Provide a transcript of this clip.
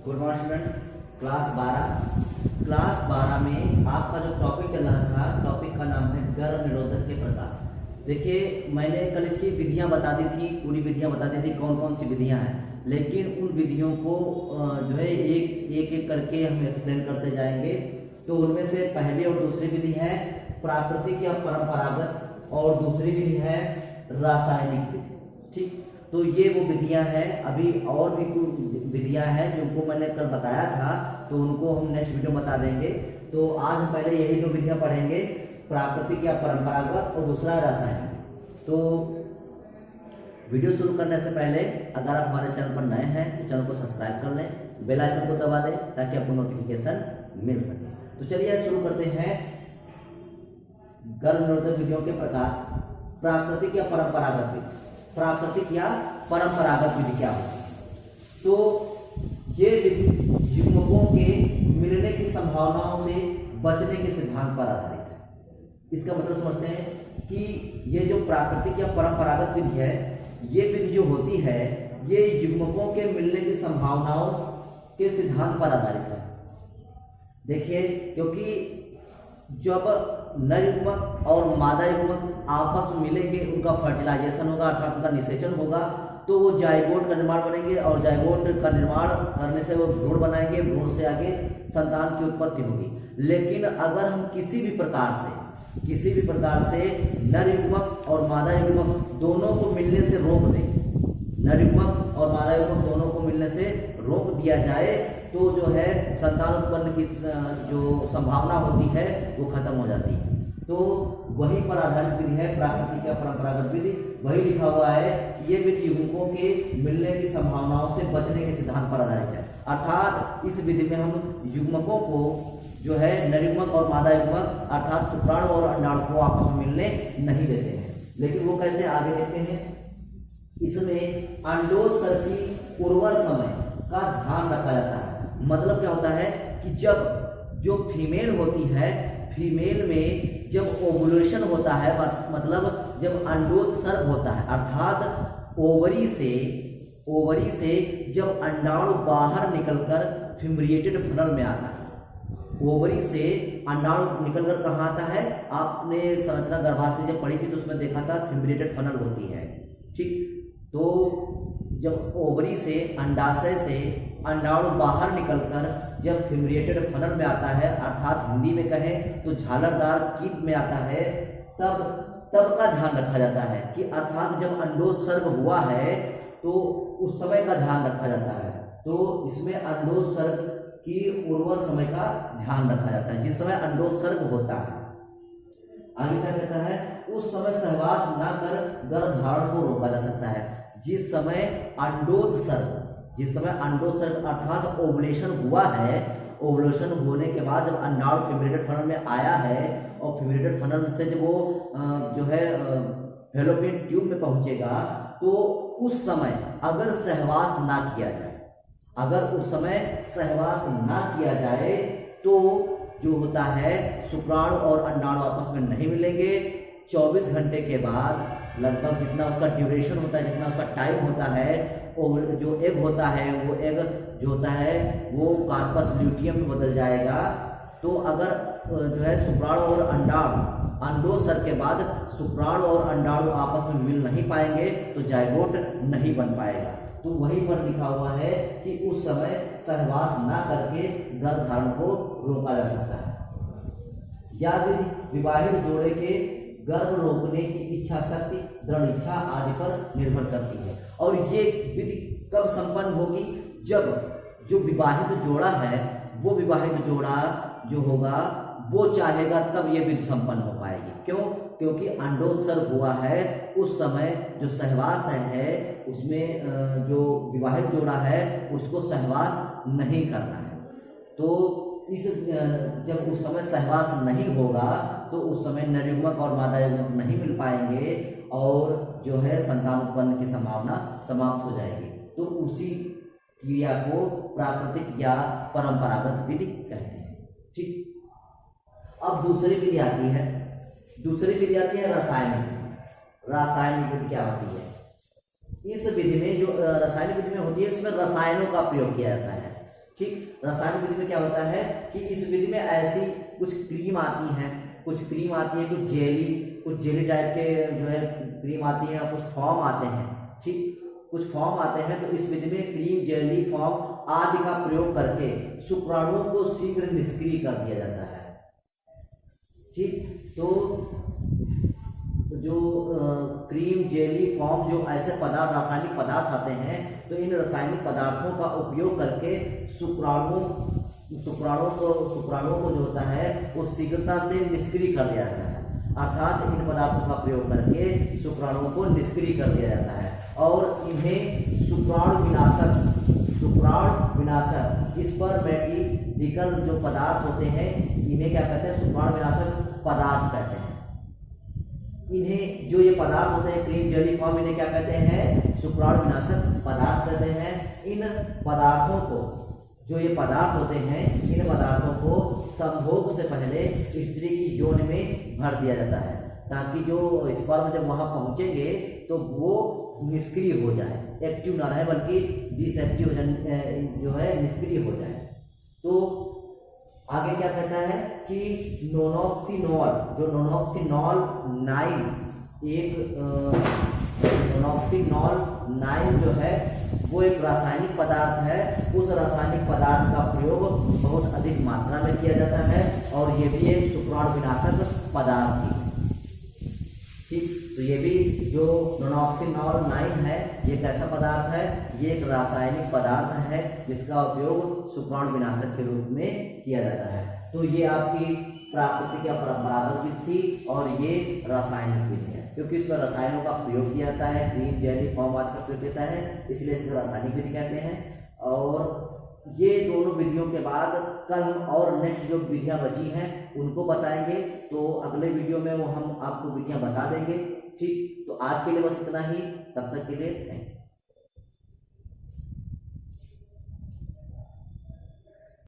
Good morning students. Class 12 में आपका जो टॉपिक चल रहा था, टॉपिक का नाम है गर्भ निरोधक के प्रकार। देखिए, मैंने कल इसकी विधियां बता दी थी, पूरी विधियां बता दी थी कौन कौन सी विधियां हैं, लेकिन उन विधियों को जो है एक करके हम एक्सप्लेन करते जाएंगे। तो उनमें से पहली और दूसरी विधि है प्राकृतिक या परंपरागत, और दूसरी विधि है रासायनिक विधि। ठीक, तो ये वो विधियां हैं। अभी और भी कुछ विधियां हैं जिनको मैंने कल बताया था, तो उनको हम नेक्स्ट वीडियो में बता देंगे। तो आज हम पहले यही दो विधियां पढ़ेंगे, प्राकृतिक या परंपरागत और दूसरा रासायनिक। तो वीडियो शुरू करने से पहले अगर आप हमारे चैनल पर नए हैं तो चैनल को सब्सक्राइब कर लें, बेल आइकन को दबा दें ताकि आपको नोटिफिकेशन मिल सके। तो चलिए शुरू करते हैं। गर्भ निरोधक विधियों के प्रकार, प्राकृतिक या परंपरागत विधि। प्राकृतिक या परंपरागत विधि क्या होती है? तो ये विधि युग्मकों के मिलने की संभावनाओं से बचने के सिद्धांत पर आधारित है। इसका मतलब समझते हैं कि ये जो प्राकृतिक या परंपरागत विधि है, ये विधि जो होती है ये युग्मकों के मिलने की संभावनाओं के सिद्धांत पर आधारित है। देखिए, क्योंकि जब नर युग्मक और मादा युग्मक आपस में मिलेंगे, उनका फर्टिलाइजेशन होगा अर्थात उनका निषेचन होगा, तो वो जाइगोट का निर्माण बनेंगे और जाइगोट का निर्माण करने से वो भ्रूण बनाएंगे, भ्रूण से आगे संतान की उत्पत्ति होगी। लेकिन अगर हम किसी भी प्रकार से नर युग्मक और मादा युग्मक दोनों को मिलने से रोक दें, नर युग्मक और मादा युग्मक दोनों को मिलने से रोक दिया जाए, तो जो है संतान उत्पन्न की जो संभावना होती है वो खत्म हो जाती है। तो वही पर आधारित विधि है प्राकृतिक या परंपरागत विधि। वही लिखा हुआ है कि ये विधि युग्मकों के मिलने की संभावनाओं से बचने के सिद्धांत पर आधारित है। अर्थात इस विधि में हम युग्मकों को जो है नर युग्मक और मादा युग्मक अर्थात शुक्राणु और अंडाणु को आपस में मिलने नहीं देते हैं। लेकिन वो कैसे, आगे देखते हैं। इसमें अंडोत्सर्ग की उर्वर समय का ध्यान रखा जाता है। मतलब क्या होता है कि जब जो फीमेल होती है, फीमेल में जब ओवुलेशन होता है, मतलब जब अंडोत्सर्ग होता है, अर्थात ओवरी से जब अंडाणु बाहर निकलकर फिम्ब्रिएटेड फनल में आता है। ओवरी से अंडाणु निकलकर कहाँ आता है? आपने संरचना गर्भाशय जब पढ़ी थी तो उसमें देखा था फिम्ब्रिएटेड फनल होती है। ठीक, तो जब ओवरी से, अंडाशय से अंडाणु बाहर निकलकर जब फिम्ब्रिएटेड फनल में आता है, अर्थात हिंदी में कहें तो झालरदार कीप में आता है, तब का ध्यान रखा जाता है कि अर्थात जब अंडोत्सर्ग हुआ है तो उस समय का ध्यान रखा जाता है। तो इसमें अंडोत्सर्ग की उर्वर समय का ध्यान रखा जाता है, जिस समय अंडोत्सर्ग होता है। आगे क्या कहता है? उस समय सहवास न कर गर्भधारण को रोका जा सकता है। जिस समय अंडोत्सर्ग अर्थात ओवुलेशन हुआ है, ओवुलेशन होने के बाद जब अंडाणु फिम्ब्रिएटेड फनल में आया है और फिम्ब्रिएटेड फनल से जब वो जो है फैलोपियन ट्यूब में पहुंचेगा, तो उस समय अगर सहवास ना किया जाए, तो जो होता है शुक्राणु और अंडाणु आपस में नहीं मिलेंगे। 24 घंटे के बाद लगभग जितना उसका ड्यूरेशन होता है, जितना उसका टाइम होता है, जो एग होता है वो एग जो होता है वो कार्पस ल्यूटियम में बदल जाएगा। तो अगर जो है शुक्राणु और अंडोत्सर्ग के बाद शुक्राणु और अंडाणु आपस में मिल नहीं पाएंगे तो जाइगोट नहीं बन पाएगा। तो वहीं पर लिखा हुआ है कि उस समय सहवास ना करके गर्भधारण को रोका जा सकता है। या विधि विवाहित जोड़े के गर्भ रोकने की इच्छा शक्ति, दृढ़ इच्छा आदि पर निर्भर करती है। और ये विधि कब संपन्न होगी? जब जो विवाहित जोड़ा है, वो विवाहित जोड़ा जो होगा वो चाहेगा, तब ये विधि संपन्न हो पाएगी। क्यों? क्योंकि अंडोत्सर्ग हुआ है, उस समय जो सहवास है उसमें जो विवाहित जोड़ा है उसको सहवास नहीं करना है। तो जब उस समय सहवास नहीं होगा तो उस समय नर युग्मक और मादा युग्मक नहीं मिल पाएंगे और जो है संतान उत्पन्न की संभावना समाप्त हो जाएगी। तो उसी क्रिया को प्राकृतिक या परंपरागत विधि कहते हैं। ठीक, अब दूसरी विधि आती है रासायनिक विधि क्या होती है? इस विधि में जो रासायनिक विधि में होती है, इसमें रसायनों का प्रयोग किया जाता है। ठीक, रासायनिक विधि में क्या होता है कि इस विधि में ऐसी कुछ क्रीम आती है, कुछ जेली टाइप के जो है क्रीम आती है, कुछ फॉर्म आते हैं, ठीक, कुछ फॉर्म आते हैं। तो इस विधि में क्रीम, जेली, फॉर्म आदि का प्रयोग करके शुक्राणुओं को शीघ्र निष्क्रिय कर दिया जाता है। ठीक, तो जो क्रीम, जेली, फॉर्म, जो ऐसे पदार्थ, रासायनिक पदार्थ आते हैं, तो इन रासायनिक पदार्थों का उपयोग करके शुक्राणुओं को जो होता है वो शीघ्रता से निष्क्रिय कर दिया जाता है। अर्थात इन पदार्थों का प्रयोग करके शुक्राणुओं को निष्क्रिय कर दिया जाता है और इन्हें शुक्राणु विनाशक स्पर्मेटिडिकल जो पदार्थ होते हैं, इन्हें क्या कहते हैं, शुक्राणु विनाशक पदार्थ कहते हैं। इन्हें जो ये पदार्थ होते हैं, क्रीम, जेली, फॉर्म, इन्हें क्या कहते हैं, शुक्राणु विनाशक पदार्थ कहते हैं। इन पदार्थों को, जो ये पदार्थ होते हैं, इन पदार्थों को संभोग से पहले स्त्री की यौन में भर दिया जाता है, ताकि जो स्पर्म जब वहां पहुंचेंगे तो वो निष्क्रिय हो जाए, एक्टिव ना रहे बल्कि डिसएक्टिव जो है निष्क्रिय हो जाए। तो आगे क्या कहता है कि नोनॉक्सिनॉल 9 जो है वो एक रासायनिक पदार्थ है। उस रासायनिक पदार्थ का प्रयोग बहुत अधिक मात्रा में किया जाता है और ये भी एक शुक्राणु विनाशक पदार्थ है। ठीक, तो ये भी जो नोनॉक्सिनॉल 9 है, ये कैसा पदार्थ है, ये एक रासायनिक पदार्थ है जिसका उपयोग शुक्राणु विनाशक के रूप में किया जाता है। तो ये आपकी प्राकृतिक या परंपरागत विधि थी और ये रासायनिक विधि है, क्योंकि इसमें रसायनों का प्रयोग किया जाता है, क्रीम, जेली, फॉर्म आदि का प्रयोग किया जाता है, इसलिए इसको रासायनिक विधि कहते हैं। और ये दोनों विधियों के बाद कल और नेक्स्ट जो विधियां बची हैं उनको बताएंगे, तो अगले वीडियो में वो हम आपको विधियां बता देंगे। ठीक, तो आज के लिए बस इतना ही, तब तक के लिए थैंक यू।